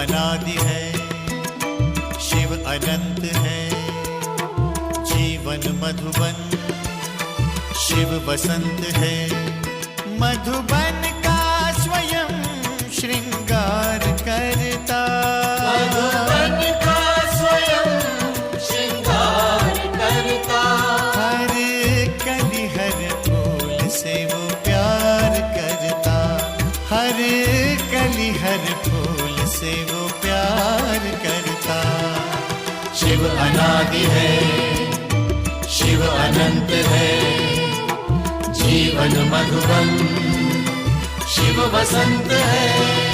अनादि है, शिव अनंत है। जीवन मधुबन, शिव बसंत है। मधुबन का स्वयं श्रृंगार करता, मधुबन का स्वयं श्रृंगार करता। हर कली हर फूल से वो प्यार करता, हर कली हर फूल से वो प्यार करता। शिव अनादि है, शिव अनंत है। जीवन मधुबन, शिव बसंत है।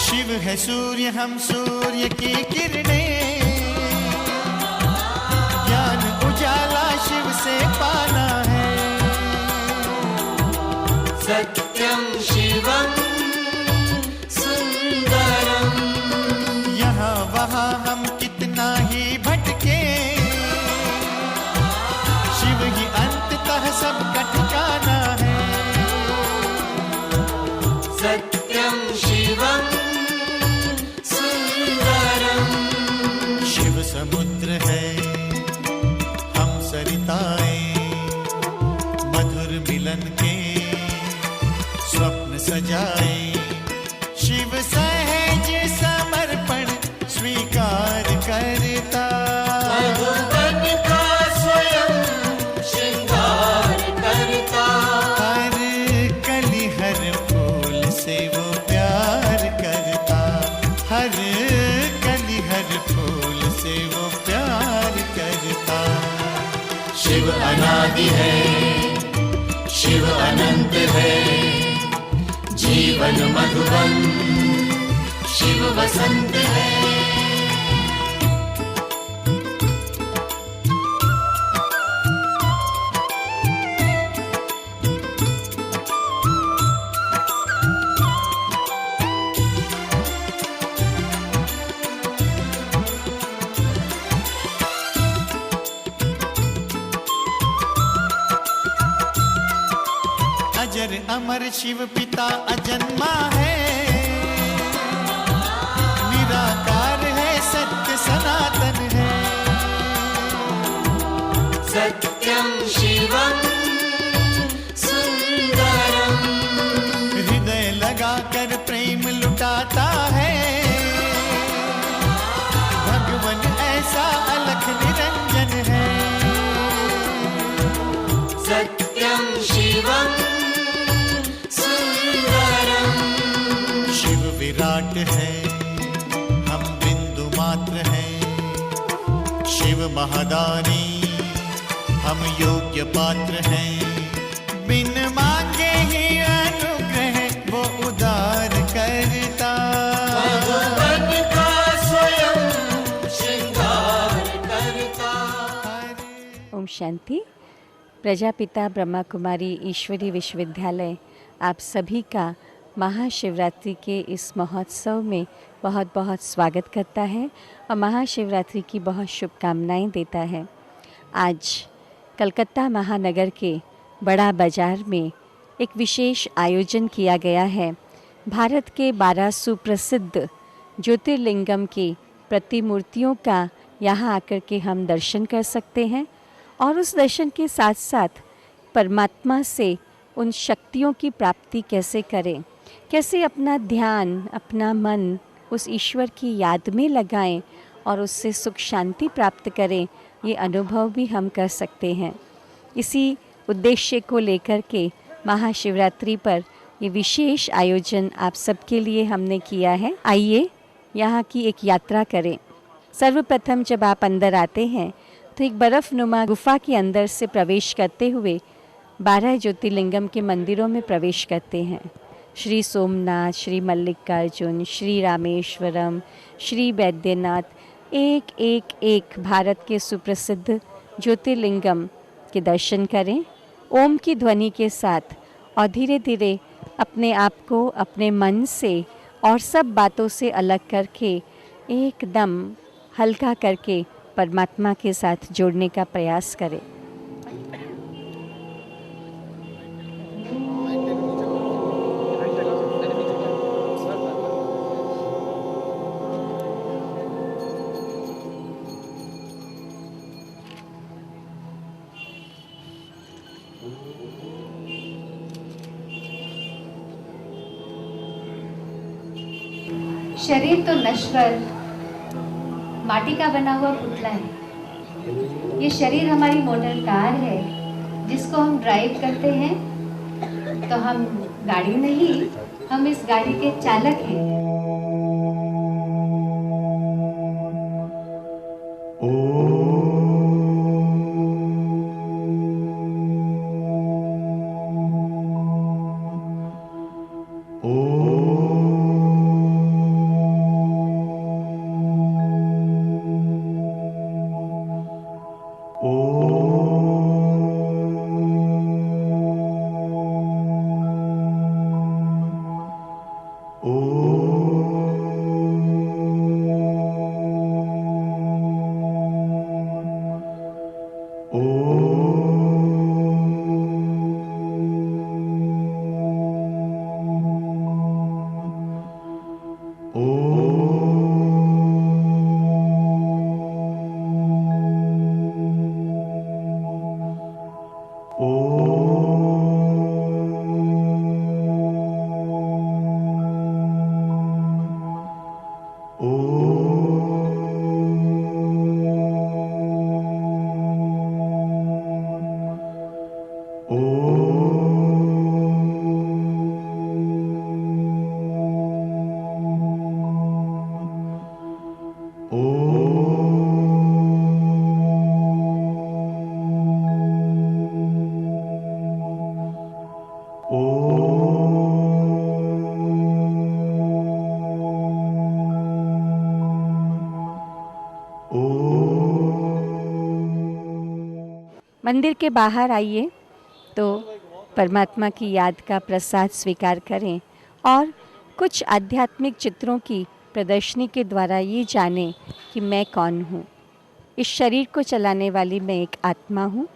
शिव है सूर्य, हम सूर्य की किरणें। ज्ञान उजाला शिव से पाना है। सत्यं शिवं सुंदरम। यहाँ वहाँ हम कितना ही भटके, शिव ही अंततः सबका ठिकाना है। सत्यं शिवं शिव समुद्र है, हम सरिताएं। मधुर मिलन के स्वप्न सजाए। शिव सहज समर्पण स्वीकार करता, मधुबन का स्वयं श्रृंगार करता। हर कली हर फूल से वो प्यार करता, हर कली हर फूल से वो प्यार करता। शिव अनादि है, शिव अनंत है। जीवन मधुबन, शिव बसंत है। अजर अमर शिव पिता अजन्मा है। निराकार है, सत्य सनातन है। सत्यं शिवं सुंदरम। हृदय लगाकर प्रेम लुटाता है। भगवन ऐसा अलख निरंजन है। सत्यं शिवं शिव विराट है, हम बिंदु मात्र हैं। शिव महादानी, हम योग्य पात्र हैं। बिन मांगे ही अनुग्रह वो उदार करता, मधुबन का स्वयं श्रृंगार करता। ओम शांति। प्रजापिता ब्रह्मा कुमारी ईश्वरी विश्वविद्यालय आप सभी का महाशिवरात्रि के इस महोत्सव में बहुत बहुत स्वागत करता है और महाशिवरात्रि की बहुत शुभकामनाएं देता है। आज कलकत्ता महानगर के बड़ा बाज़ार में एक विशेष आयोजन किया गया है। भारत के 12 सुप्रसिद्ध ज्योतिर्लिंगम की प्रतिमूर्तियों का यहाँ आकर के हम दर्शन कर सकते हैं और उस दर्शन के साथ साथ परमात्मा से उन शक्तियों की प्राप्ति कैसे करें, कैसे अपना ध्यान, अपना मन उस ईश्वर की याद में लगाएं और उससे सुख शांति प्राप्त करें, ये अनुभव भी हम कर सकते हैं। इसी उद्देश्य को लेकर के महाशिवरात्रि पर ये विशेष आयोजन आप सबके लिए हमने किया है। आइए यहाँ की एक यात्रा करें। सर्वप्रथम जब आप अंदर आते हैं तो एक बर्फ़नुमा गुफा के अंदर से प्रवेश करते हुए 12 ज्योतिर्लिंगम के मंदिरों में प्रवेश करते हैं। श्री सोमनाथ, श्री मल्लिकार्जुन, श्री रामेश्वरम, श्री वैद्यनाथ, एक भारत के सुप्रसिद्ध ज्योतिर्लिंगम के दर्शन करें ओम की ध्वनि के साथ और धीरे धीरे अपने आप को अपने मन से और सब बातों से अलग करके एकदम हल्का करके परमात्मा के साथ जोड़ने का प्रयास करें। शरीर तो नश्वर माटी का बना हुआ पुतला है। ये शरीर हमारी मोटर कार है जिसको हम ड्राइव करते हैं। तो हम गाड़ी नहीं, हम इस गाड़ी के चालक हैं। मंदिर के बाहर आइए तो परमात्मा की याद का प्रसाद स्वीकार करें और कुछ आध्यात्मिक चित्रों की प्रदर्शनी के द्वारा ये जानें कि मैं कौन हूँ। इस शरीर को चलाने वाली मैं एक आत्मा हूँ।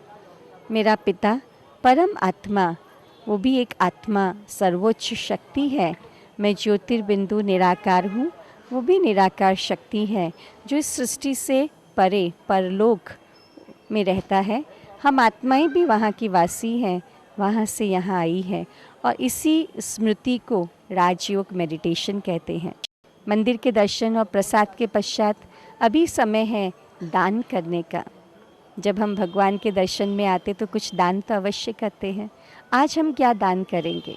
मेरा पिता परम आत्मा, वो भी एक आत्मा सर्वोच्च शक्ति है। मैं ज्योतिर्बिंदु निराकार हूँ, वो भी निराकार शक्ति है जो इस सृष्टि से परे परलोक में रहता है। हम आत्माएं भी वहाँ की वासी हैं, वहाँ से यहाँ आई है और इसी स्मृति को राजयोग मेडिटेशन कहते हैं। मंदिर के दर्शन और प्रसाद के पश्चात अभी समय है दान करने का। जब हम भगवान के दर्शन में आते तो कुछ दान तो अवश्य करते हैं। आज हम क्या दान करेंगे?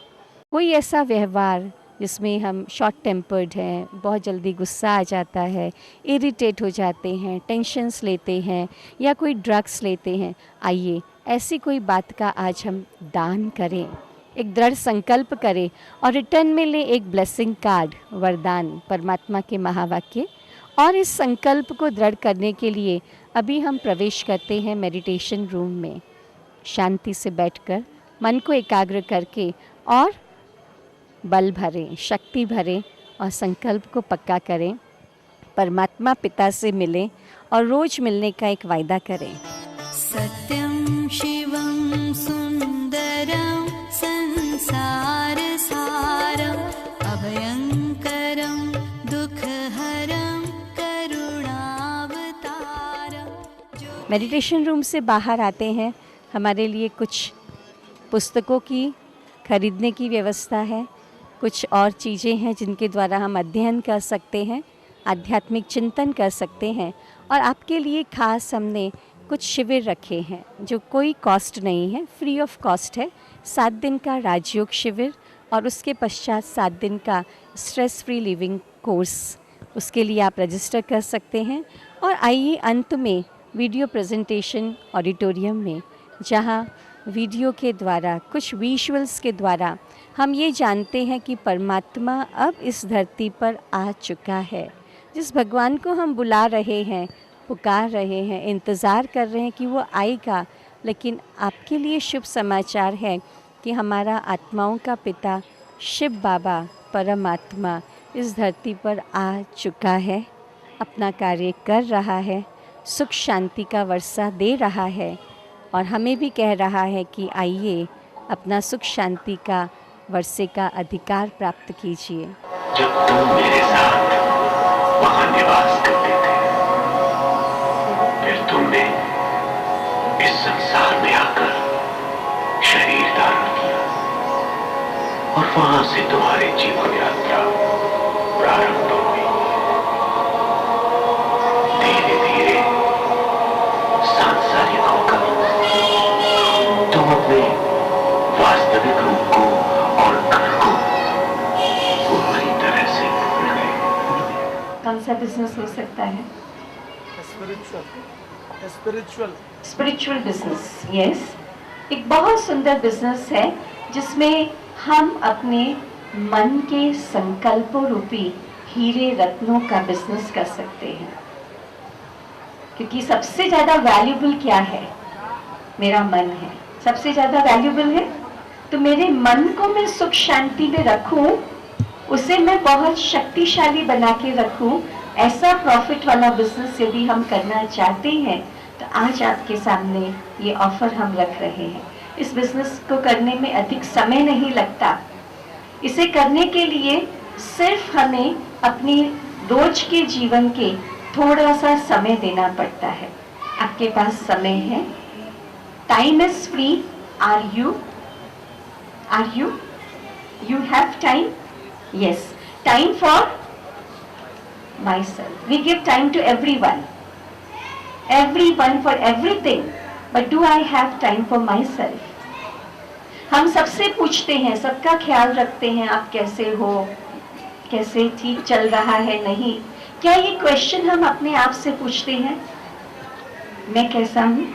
कोई ऐसा व्यवहार जिसमें हम शॉर्ट टेम्पर्ड हैं, बहुत जल्दी गुस्सा आ जाता है, इरिटेट हो जाते हैं, टेंशन्स लेते हैं या कोई ड्रग्स लेते हैं। आइए ऐसी कोई बात का आज हम दान करें, एक दृढ़ संकल्प करें और रिटर्न में ले एक ब्लेसिंग कार्ड, वरदान, परमात्मा के महावाक्य। और इस संकल्प को दृढ़ करने के लिए अभी हम प्रवेश करते हैं मेडिटेशन रूम में। शांति से बैठकर मन को एकाग्र करके और बल भरें, शक्ति भरें और संकल्प को पक्का करें। परमात्मा पिता से मिलें और रोज़ मिलने का एक वायदा करें। सत्यं शिवं सुंदरं संसार सारं अभयंकरं दुःखहरं करुणावतारं। मेडिटेशन रूम से बाहर आते हैं, हमारे लिए कुछ पुस्तकों की खरीदने की व्यवस्था है, कुछ और चीज़ें हैं जिनके द्वारा हम अध्ययन कर सकते हैं, आध्यात्मिक चिंतन कर सकते हैं। और आपके लिए खास हमने कुछ शिविर रखे हैं जो कोई कॉस्ट नहीं है, फ्री ऑफ कॉस्ट है। 7 दिन का राजयोग शिविर और उसके पश्चात 7 दिन का स्ट्रेस फ्री लिविंग कोर्स, उसके लिए आप रजिस्टर कर सकते हैं। और आइए अंत में वीडियो प्रेजेंटेशन ऑडिटोरियम में, जहाँ वीडियो के द्वारा, कुछ विजुअल्स के द्वारा हम ये जानते हैं कि परमात्मा अब इस धरती पर आ चुका है। जिस भगवान को हम बुला रहे हैं, पुकार रहे हैं, इंतज़ार कर रहे हैं कि वो आएगा, लेकिन आपके लिए शुभ समाचार है कि हमारा आत्माओं का पिता शिव बाबा परमात्मा इस धरती पर आ चुका है, अपना कार्य कर रहा है, सुख शांति का वर्षा दे रहा है और हमें भी कह रहा है कि आइए अपना सुख शांति का वर्षे का अधिकार प्राप्त कीजिए। जब तुम मेरे साथ वहां निवास करते थे, फिर तुमने इस संसार में आकर शरीर धारण किया और वहां से तुम्हारी जीवन यात्रा प्रारंभ हुई। धीरे धीरे सांसारिक होकर तुम अपने वास्तविक रूप को और घर को पूरी तरह से भूल गए। कौन सा बिजनेस हो सकता है? Spiritual business, yes. एक बहुत सुंदर बिजनेस है जिसमें हम अपने मन के संकल्पों रूपी हीरे रत्नों का बिजनेस कर सकते हैं, क्योंकि सबसे ज़्यादा वैल्यूबल क्या है? मेरा मन है, सबसे ज़्यादा वैल्यूबल है। तो मेरे मन को मैं सुख शांति में रखूं, उसे मैं बहुत शक्तिशाली बना के रखूं, ऐसा प्रॉफिट वाला बिजनेस यदि हम करना चाहते हैं तो आज आपके सामने ये ऑफर हम रख रहे हैं। इस बिजनेस को करने में अधिक समय नहीं लगता। इसे करने के लिए सिर्फ हमें अपनी रोज के जीवन के थोड़ा सा समय देना पड़ता है। आपके पास समय है, time is free. Are you? You have time? Yes. Time for myself. We give time to everyone. Everyone for everything. But do I have time for myself? हम सबसे पूछते हैं, सबका ख्याल रखते हैं, आप कैसे हो, कैसे ठीक चल रहा है, नहीं। क्या ये क्वेश्चन हम अपने आप से पूछते हैं? मैं कैसा हूँ?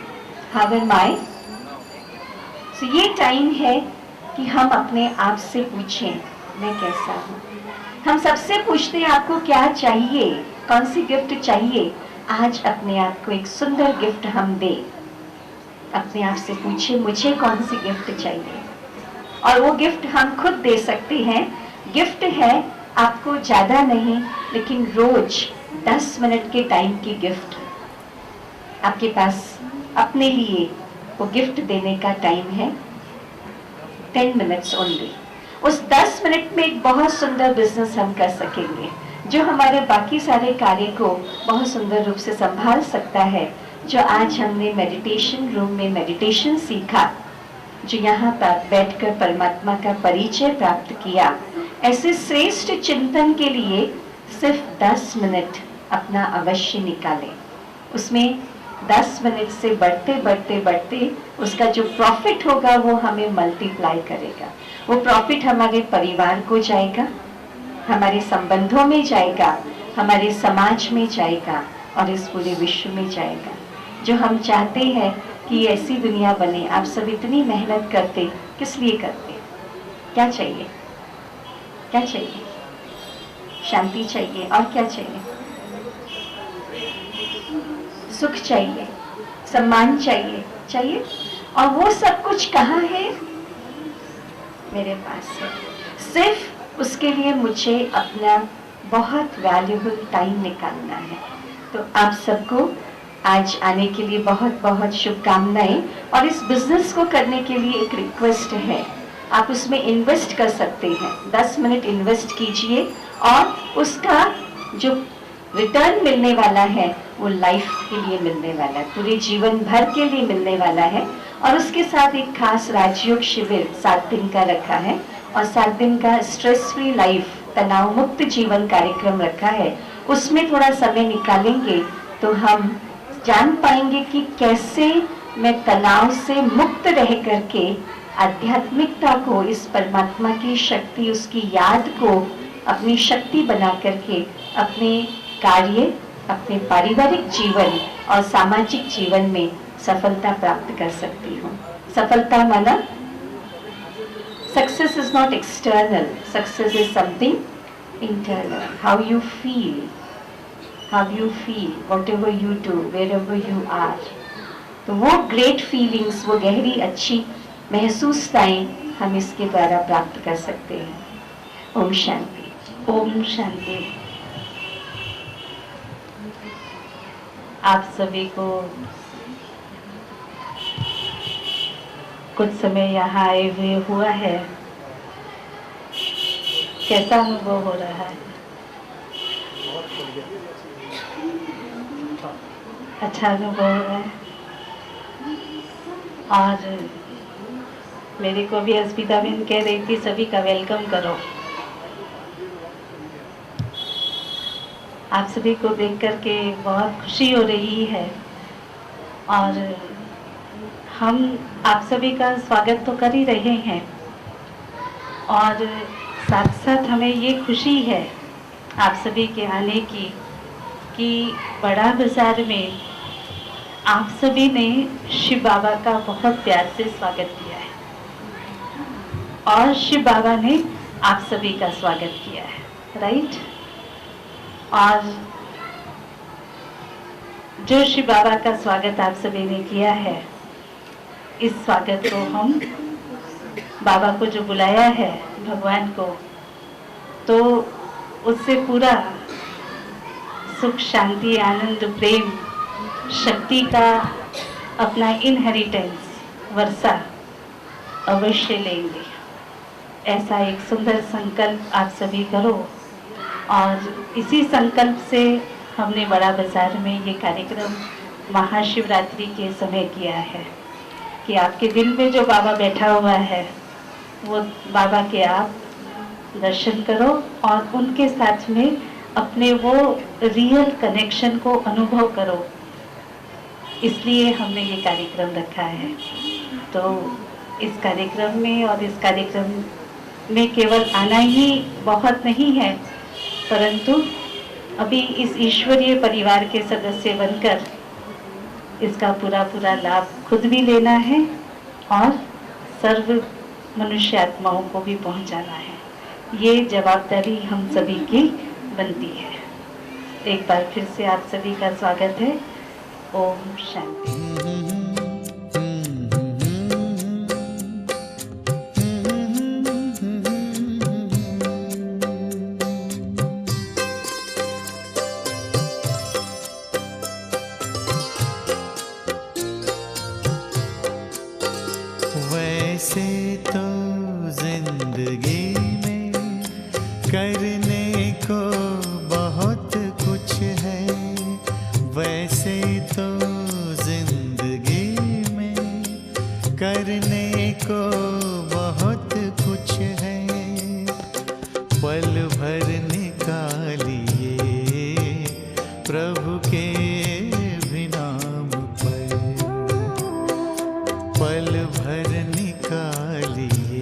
How am I? So ये टाइम है कि हम अपने आप से पूछें, मैं कैसा हूँ। हम सबसे पूछते हैं आपको क्या चाहिए, कौन सी गिफ्ट चाहिए। आज अपने आप को एक सुंदर गिफ्ट हम दें। अपने आप से पूछे मुझे कौन सी गिफ्ट चाहिए, और वो गिफ्ट हम खुद दे सकते हैं। गिफ्ट है आपको ज़्यादा नहीं, लेकिन रोज 10 मिनट के टाइम की गिफ्ट आपके पास अपने लिए वो गिफ्ट देने का टाइम है। 10 मिनट्स ओनली। उस 10 मिनट में एक बहुत सुंदर बिजनेस हम कर सकेंगे, जो हमारे बाकी सारे कार्य को बहुत सुंदर रूप से संभाल सकता है। जो आज हमने मेडिटेशन रूम में मेडिटेशन सीखा, जो यहाँ पर बैठकर परमात्मा का परिचय प्राप्त किया, ऐसे श्रेष्ठ चिंतन के लिए सिर्फ 10 मिनट अपना अवश्य निकालें। उसमें 10 मिनट से बढ़ते बढ़ते बढ़ते उसका जो प्रॉफिट होगा वो हमें मल्टीप्लाई करेगा। वो प्रॉफिट हमारे परिवार को जाएगा, हमारे संबंधों में जाएगा, हमारे समाज में जाएगा और इस पूरे विश्व में जाएगा। जो हम चाहते हैं कि ऐसी दुनिया बने। आप सब इतनी मेहनत करते, किस लिए करते? क्या चाहिए? क्या चाहिए? शांति चाहिए। और क्या चाहिए? सुख चाहिए, सम्मान चाहिए। और वो सब कुछ कहाँ है? मेरे पास है। सिर्फ उसके लिए मुझे अपना बहुत वैल्यूबल टाइम निकालना है। तो आप सबको आज आने के लिए बहुत बहुत शुभकामनाएं। और इस बिजनेस को करने के लिए एक रिक्वेस्ट है, आप उसमें इन्वेस्ट कर सकते हैं। 10 मिनट इन्वेस्ट कीजिए और उसका जो रिटर्न मिलने वाला है वो लाइफ के लिए मिलने वाला है, पूरे जीवन भर के लिए मिलने वाला है। और उसके साथ एक खास राजयोग शिविर 7 दिन का रखा है और 7 दिन का स्ट्रेस फ्री लाइफ, तनाव मुक्त जीवन कार्यक्रम रखा है। उसमें थोड़ा समय निकालेंगे तो हम जान पाएंगे कि कैसे मैं तनाव से मुक्त रह करके आध्यात्मिकता को, इस परमात्मा की शक्ति, उसकी याद को अपनी शक्ति बना करके अपने कार्य, अपने पारिवारिक जीवन और सामाजिक जीवन में सफलता प्राप्त कर सकती हूँ। सफलता माना success is not external, success is something internal. How you feel, whatever you do, wherever you are. तो वो ग्रेट फीलिंग्स, वो गहरी अच्छी महसूसताएं हम इसके द्वारा प्राप्त कर सकते हैं। ओम शांति। ओम शांति। आप सभी को कुछ समय यहाँ आए हुए हुआ है, कैसा अनुभव हो रहा है? अच्छा अनुभव हो रहा है। और मेरे को भी अस्मिता बहन कह रही थी सभी का वेलकम करो। आप सभी को देख करके बहुत खुशी हो रही है और हम आप सभी का स्वागत तो कर ही रहे हैं और साथ साथ हमें ये खुशी है आप सभी के आने की कि बड़ा बाजार में आप सभी ने शिव बाबा का बहुत प्यार से स्वागत किया है और शिव बाबा ने आप सभी का स्वागत किया है, राइट। और जो शिव बाबा का स्वागत आप सभी ने किया है, इस स्वागत को हम बाबा को जो बुलाया है भगवान को, तो उससे पूरा सुख शांति आनंद प्रेम शक्ति का अपना इनहेरिटेंस वर्षा अवश्य लेंगे। ऐसा एक सुंदर संकल्प आप सभी करो और इसी संकल्प से हमने बड़ा बाजार में ये कार्यक्रम महाशिवरात्रि के समय किया है कि आपके दिल में जो बाबा बैठा हुआ है वो बाबा के आप दर्शन करो और उनके साथ में अपने वो रियल कनेक्शन को अनुभव करो। इसलिए हमने ये कार्यक्रम रखा है। तो इस कार्यक्रम में और इस कार्यक्रम में केवल आना ही बहुत नहीं है, परंतु अभी इस ईश्वरीय परिवार के सदस्य बनकर इसका पूरा लाभ खुद भी लेना है और सर्व मनुष्य आत्माओं को भी पहुंचाना है। ये जवाबदारी हम सभी की बनती है। एक बार फिर से आप सभी का स्वागत है। ओम शांति। वैसे तो जिंदगी में करने को बहुत कुछ है, वैसे तो जिंदगी में करने को बहुत कुछ है। पल भर निकालिए प्रभु के भी नाम पर, पल भर निकालिए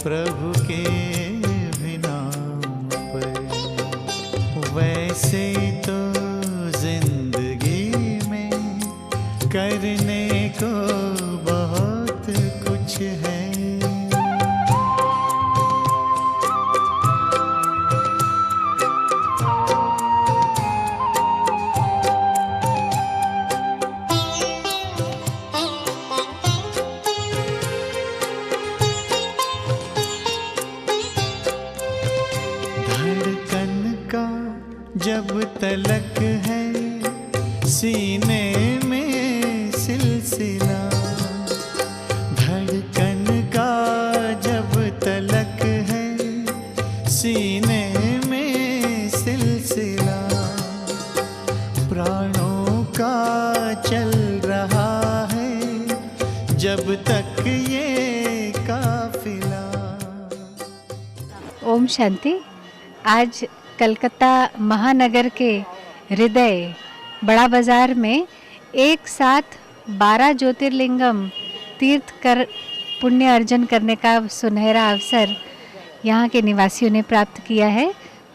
प्रभु के भी नाम पर। वैसे तो जिंदगी में करने को बहुत कुछ है। जब तलक है सीने में सिलसिला, धड़कन का जब तलक है सीने में सिलसिला, प्राणों का चल रहा है जब तक ये काफिला। ओम शांति। आज कलकत्ता महानगर के हृदय बड़ा बाजार में एक साथ 12 ज्योतिर्लिंगम तीर्थ कर पुण्य अर्जन करने का सुनहरा अवसर यहाँ के निवासियों ने प्राप्त किया है।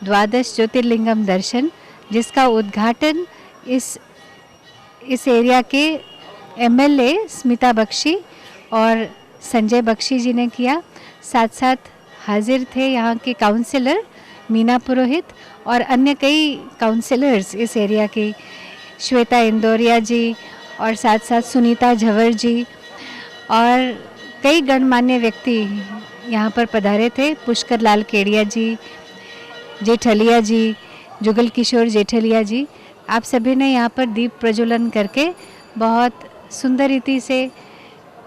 12 ज्योतिर्लिंगम दर्शन, जिसका उद्घाटन इस एरिया के एमएलए स्मिता बख्शी और संजय बख्शी जी ने किया। साथ साथ हाजिर थे यहाँ के काउंसिलर मीना पुरोहित और अन्य कई काउंसिलर्स इस एरिया की, श्वेता इंदौरिया जी और साथ साथ सुनीता झवर जी और कई गणमान्य व्यक्ति यहाँ पर पधारे थे। पुष्कर लाल केडिया जी, जेठलिया जी, जुगल किशोर जेठलिया जी, आप सभी ने यहाँ पर दीप प्रज्वलन करके बहुत सुंदर रीति से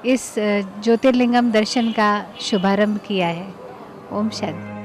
इस ज्योतिर्लिंगम दर्शन का शुभारंभ किया है। ओम शांति।